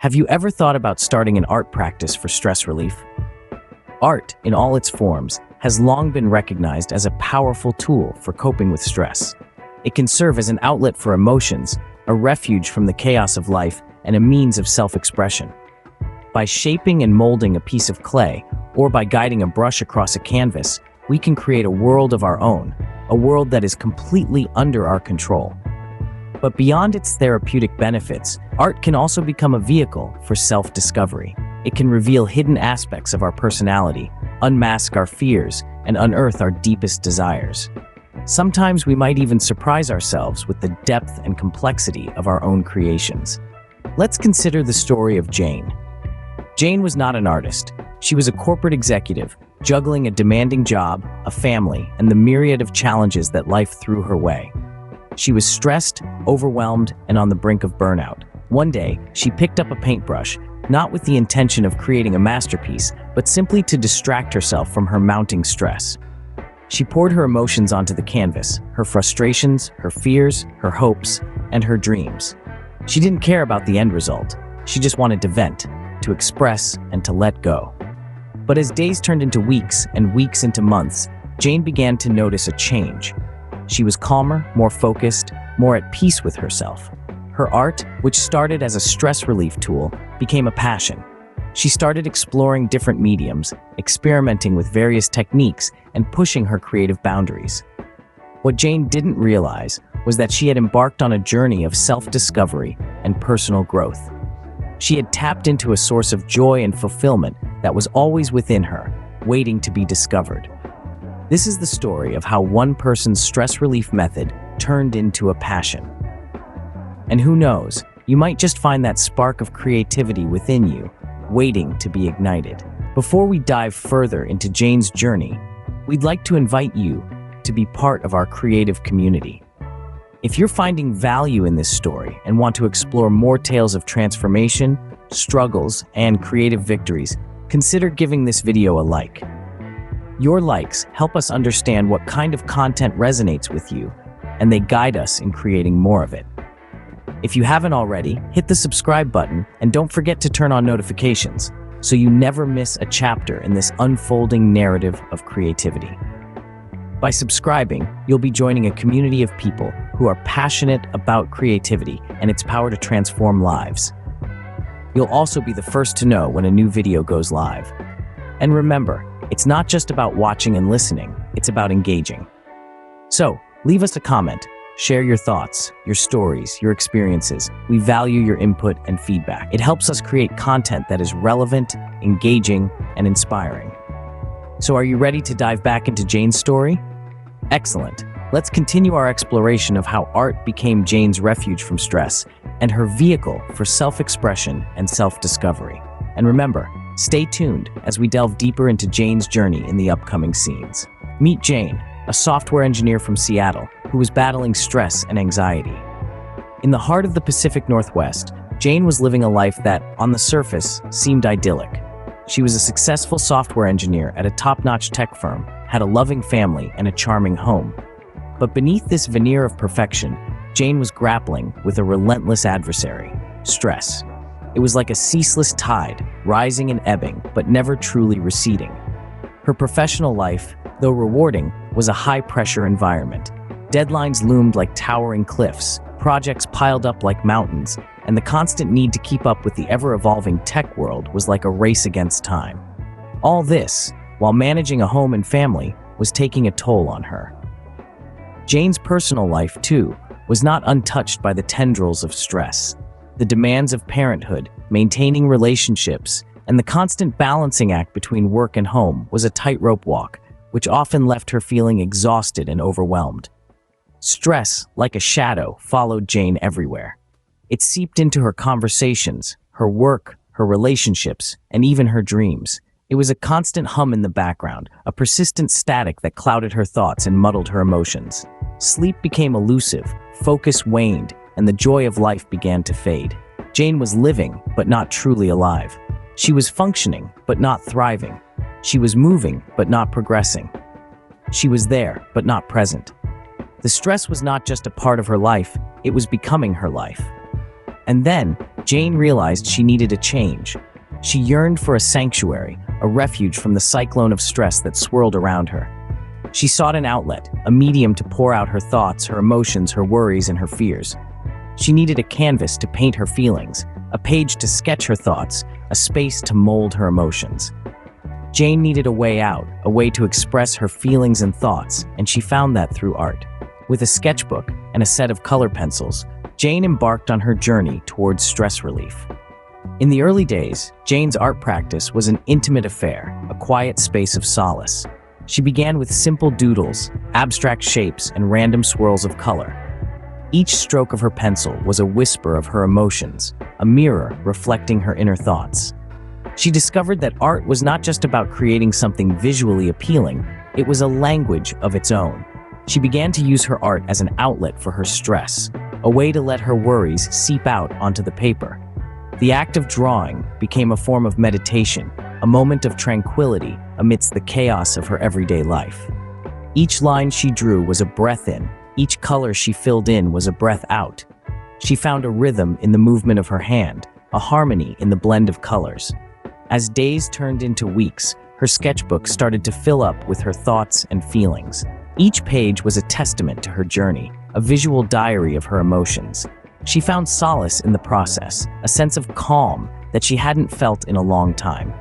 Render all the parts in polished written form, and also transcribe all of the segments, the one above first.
Have you ever thought about starting an art practice for stress relief? Art, in all its forms, has long been recognized as a powerful tool for coping with stress. It can serve as an outlet for emotions, a refuge from the chaos of life, and a means of self-expression. By shaping and molding a piece of clay, or by guiding a brush across a canvas, we can create a world of our own, a world that is completely under our control. But beyond its therapeutic benefits, art can also become a vehicle for self-discovery. It can reveal hidden aspects of our personality, unmask our fears, and unearth our deepest desires. Sometimes we might even surprise ourselves with the depth and complexity of our own creations. Let's consider the story of Jane. Jane was not an artist. She was a corporate executive, juggling a demanding job, a family, and the myriad of challenges that life threw her way. She was stressed, overwhelmed, and on the brink of burnout. One day, she picked up a paintbrush, not with the intention of creating a masterpiece, but simply to distract herself from her mounting stress. She poured her emotions onto the canvas, her frustrations, her fears, her hopes, and her dreams. She didn't care about the end result. She just wanted to vent, to express, and to let go. But as days turned into weeks and weeks into months, Jane began to notice a change. She was calmer, more focused, more at peace with herself. Her art, which started as a stress relief tool, became a passion. She started exploring different mediums, experimenting with various techniques, and pushing her creative boundaries. What Jane didn't realize was that she had embarked on a journey of self-discovery and personal growth. She had tapped into a source of joy and fulfillment that was always within her, waiting to be discovered. This is the story of how one person's stress relief method turned into a passion. And who knows, you might just find that spark of creativity within you, waiting to be ignited. Before we dive further into Jane's journey, we'd like to invite you to be part of our creative community. If you're finding value in this story and want to explore more tales of transformation, struggles, and creative victories, consider giving this video a like. Your likes help us understand what kind of content resonates with you, and they guide us in creating more of it. If you haven't already, hit the subscribe button and don't forget to turn on notifications so you never miss a chapter in this unfolding narrative of creativity. By subscribing, you'll be joining a community of people who are passionate about creativity and its power to transform lives. You'll also be the first to know when a new video goes live. And remember, it's not just about watching and listening, it's about engaging. So, leave us a comment, share your thoughts, your stories, your experiences. We value your input and feedback. It helps us create content that is relevant, engaging, and inspiring. So are you ready to dive back into Jane's story? Excellent. Let's continue our exploration of how art became Jane's refuge from stress and her vehicle for self-expression and self-discovery. And remember, stay tuned as we delve deeper into Jane's journey in the upcoming scenes. Meet Jane, a software engineer from Seattle who was battling stress and anxiety. In the heart of the Pacific Northwest, Jane was living a life that, on the surface, seemed idyllic. She was a successful software engineer at a top-notch tech firm, had a loving family, and a charming home. But beneath this veneer of perfection, Jane was grappling with a relentless adversary: stress. It was like a ceaseless tide, rising and ebbing, but never truly receding. Her professional life, though rewarding, was a high-pressure environment. Deadlines loomed like towering cliffs, projects piled up like mountains, and the constant need to keep up with the ever-evolving tech world was like a race against time. All this, while managing a home and family, was taking a toll on her. Jane's personal life, too, was not untouched by the tendrils of stress. The demands of parenthood, maintaining relationships, and the constant balancing act between work and home was a tightrope walk, which often left her feeling exhausted and overwhelmed. Stress, like a shadow, followed Jane everywhere. It seeped into her conversations, her work, her relationships, and even her dreams. It was a constant hum in the background, a persistent static that clouded her thoughts and muddled her emotions. Sleep became elusive, focus waned, and the joy of life began to fade. Jane was living, but not truly alive. She was functioning, but not thriving. She was moving, but not progressing. She was there, but not present. The stress was not just a part of her life, it was becoming her life. And then, Jane realized she needed a change. She yearned for a sanctuary, a refuge from the cyclone of stress that swirled around her. She sought an outlet, a medium to pour out her thoughts, her emotions, her worries, and her fears. She needed a canvas to paint her feelings, a page to sketch her thoughts, a space to mold her emotions. Jane needed a way out, a way to express her feelings and thoughts, and she found that through art. With a sketchbook and a set of color pencils, Jane embarked on her journey towards stress relief. In the early days, Jane's art practice was an intimate affair, a quiet space of solace. She began with simple doodles, abstract shapes, and random swirls of color. Each stroke of her pencil was a whisper of her emotions, a mirror reflecting her inner thoughts. She discovered that art was not just about creating something visually appealing, it was a language of its own. She began to use her art as an outlet for her stress, a way to let her worries seep out onto the paper. The act of drawing became a form of meditation, a moment of tranquility amidst the chaos of her everyday life. Each line she drew was a breath in, each color she filled in was a breath out. She found a rhythm in the movement of her hand, a harmony in the blend of colors. As days turned into weeks, her sketchbook started to fill up with her thoughts and feelings. Each page was a testament to her journey, a visual diary of her emotions. She found solace in the process, a sense of calm that she hadn't felt in a long time.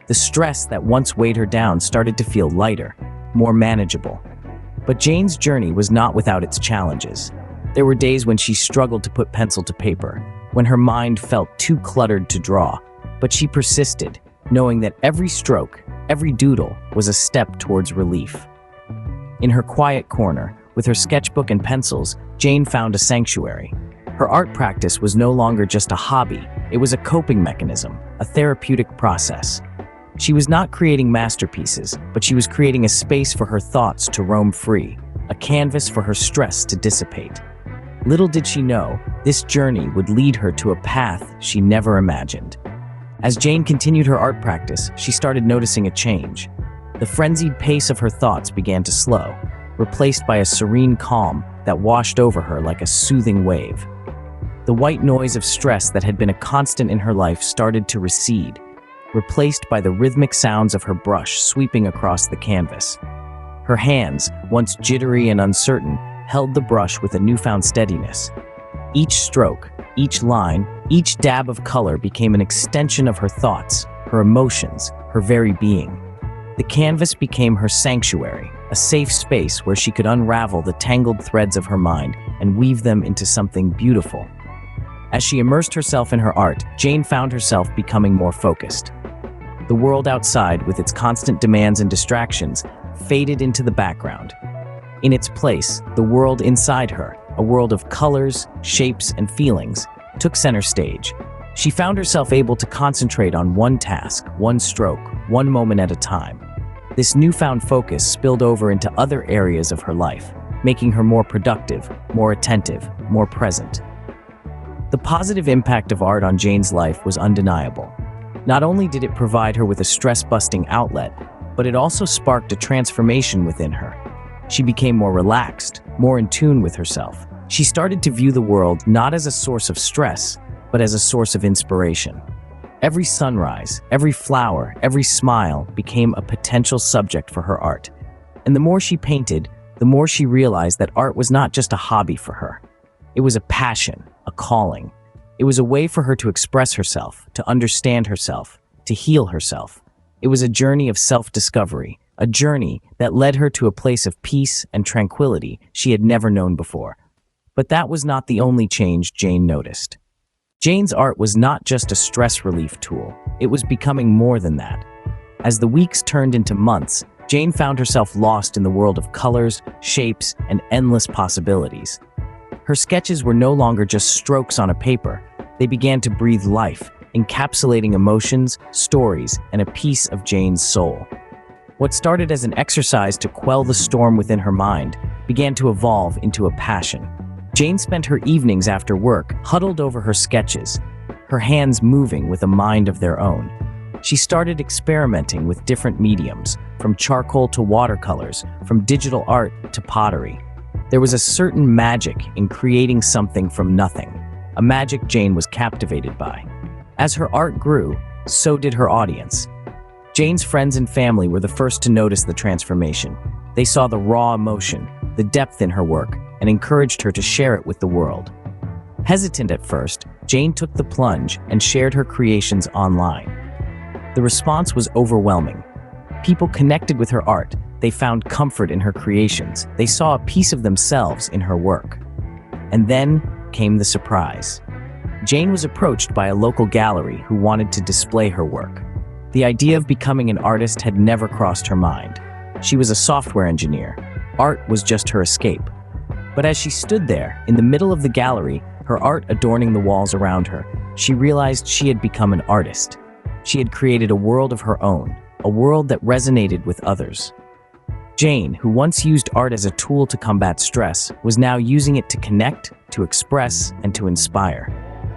The stress that once weighed her down started to feel lighter, more manageable. But Jane's journey was not without its challenges. There were days when she struggled to put pencil to paper, when her mind felt too cluttered to draw, but she persisted, knowing that every stroke, every doodle was a step towards relief. In her quiet corner, with her sketchbook and pencils, Jane found a sanctuary. Her art practice was no longer just a hobby, it was a coping mechanism, a therapeutic process. She was not creating masterpieces, but she was creating a space for her thoughts to roam free, a canvas for her stress to dissipate. Little did she know, this journey would lead her to a path she never imagined. As Jane continued her art practice, she started noticing a change. The frenzied pace of her thoughts began to slow, replaced by a serene calm that washed over her like a soothing wave. The white noise of stress that had been a constant in her life started to recede, replaced by the rhythmic sounds of her brush sweeping across the canvas. Her hands, once jittery and uncertain, held the brush with a newfound steadiness. Each stroke, each line, each dab of color became an extension of her thoughts, her emotions, her very being. The canvas became her sanctuary, a safe space where she could unravel the tangled threads of her mind and weave them into something beautiful. As she immersed herself in her art, Jane found herself becoming more focused. The world outside, with its constant demands and distractions, faded into the background. In its place, the world inside her, a world of colors, shapes, and feelings, took center stage. She found herself able to concentrate on one task, one stroke, one moment at a time. This newfound focus spilled over into other areas of her life, making her more productive, more attentive, more present. The positive impact of art on Jane's life was undeniable. Not only did it provide her with a stress-busting outlet, but it also sparked a transformation within her. She became more relaxed, more in tune with herself. She started to view the world not as a source of stress, but as a source of inspiration. Every sunrise, every flower, every smile became a potential subject for her art. And the more she painted, the more she realized that art was not just a hobby for her. It was a passion, a calling. It was a way for her to express herself, to understand herself, to heal herself. It was a journey of self-discovery, a journey that led her to a place of peace and tranquility she had never known before. But that was not the only change Jane noticed. Jane's art was not just a stress relief tool, it was becoming more than that. As the weeks turned into months, Jane found herself lost in the world of colors, shapes, and endless possibilities. Her sketches were no longer just strokes on a paper. They began to breathe life, encapsulating emotions, stories, and a piece of Jane's soul. What started as an exercise to quell the storm within her mind began to evolve into a passion. Jane spent her evenings after work huddled over her sketches, her hands moving with a mind of their own. She started experimenting with different mediums, from charcoal to watercolors, from digital art to pottery. There was a certain magic in creating something from nothing. a magic Jane was captivated by. As her art grew, so did her audience. Jane's friends and family were the first to notice the transformation. They saw the raw emotion, the depth in her work, and encouraged her to share it with the world. Hesitant at first, Jane took the plunge and shared her creations online. The response was overwhelming. People connected with her art. They found comfort in her creations. They saw a piece of themselves in her work. And then came the surprise. Jane was approached by a local gallery who wanted to display her work. The idea of becoming an artist had never crossed her mind. She was a software engineer. Art was just her escape. But as she stood there, in the middle of the gallery, her art adorning the walls around her, she realized she had become an artist. She had created a world of her own, a world that resonated with others. Jane, who once used art as a tool to combat stress, was now using it to connect, to express, and to inspire.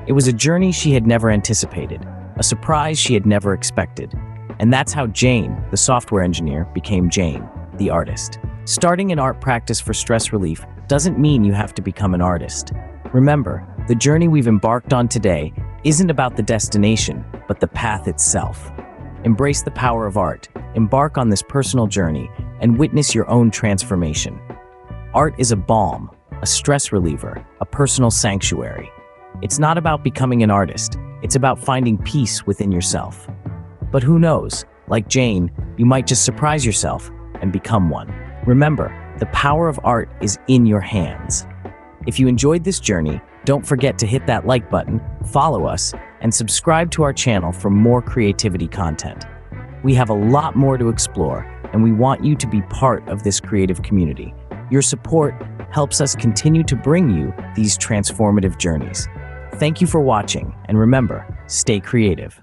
It was a journey she had never anticipated, a surprise she had never expected. And that's how Jane, the software engineer, became Jane, the artist. Starting an art practice for stress relief doesn't mean you have to become an artist. Remember, the journey we've embarked on today isn't about the destination, but the path itself. Embrace the power of art, embark on this personal journey, and witness your own transformation. Art is a balm, a stress reliever, a personal sanctuary. It's not about becoming an artist, it's about finding peace within yourself. But who knows, like Jane, you might just surprise yourself and become one. Remember, the power of art is in your hands. If you enjoyed this journey, don't forget to hit that like button, follow us, and subscribe to our channel for more creativity content. We have a lot more to explore, and we want you to be part of this creative community. Your support helps us continue to bring you these transformative journeys. Thank you for watching, and remember, stay creative.